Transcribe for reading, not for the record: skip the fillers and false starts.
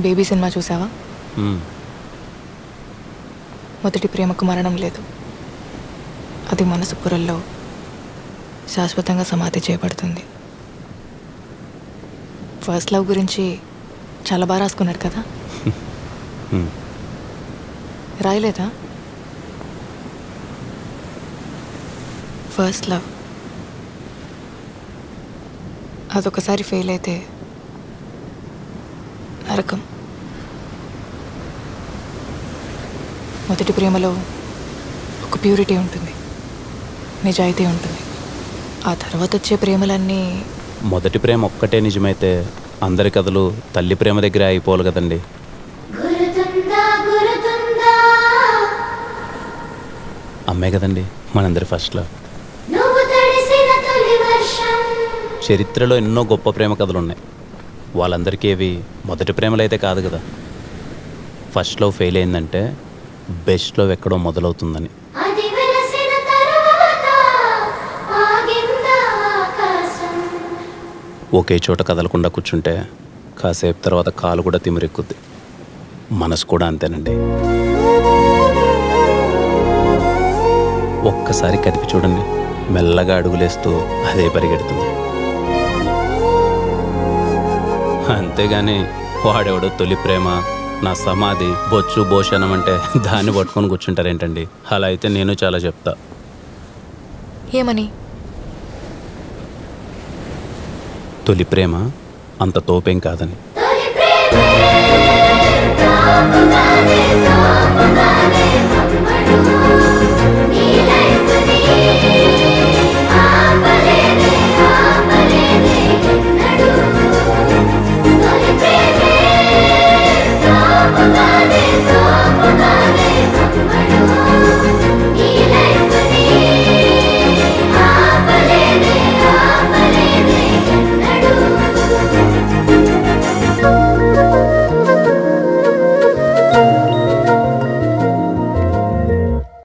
Baby cinema చూసావా? మొదటి ప్రేమకు మరణం లేదు, అది మనసు పొరల్లో శాశ్వతంగా సమాధి చేయబడుతుంది. ఫస్ట్ లవ్ గురించి చాలా బాగా రాసుకున్నారు కదా? రాయలేదా? ఫస్ట్ లవ్ అదొకసారి ఫెయిల్ అయితే నరకం. మొదటి ప్రేమలో ఒక ప్యూరిటీ ఉంటుంది, నిజాయితీ ఉంటుంది. ఆ తర్వాత వచ్చే ప్రేమలన్నీ మొదటి ప్రేమ ఒక్కటే నిజమైతే అందరి కథలు తల్లి ప్రేమ దగ్గరే అయిపోవాలి కదండి. అమ్మే కదండి మనందరి ఫస్ట్ లవ్. చరిత్రలో ఎన్నో గొప్ప ప్రేమ కథలు ఉన్నాయి, వాళ్ళందరికీ ఏవి మొదటి ప్రేమలు అయితే కాదు కదా. ఫస్ట్ లవ్ ఫెయిల్ అయిందంటే బెస్ట్ లవ్ ఎక్కడో మొదలవుతుందని. ఒకే చోట కదలకుండా కూర్చుంటే కాసేపు తర్వాత కాలు కూడా తిమిరెక్కుద్ది, మనసు కూడా అంతేనండి. ఒక్కసారి కదిపి చూడండి, మెల్లగా అడుగులేస్తూ అదే పరిగెడుతుంది. అంతేగాని వాడెవడో తొలి ప్రేమ, నా సమాధి, బొచ్చు భోషణం అంటే దాన్ని పట్టుకొని కూర్చుంటారేంటండి? అలా అయితే నేను చాలా చెప్తా. ఏమని? తొలి ప్రేమ అంత తోపేం కాదని.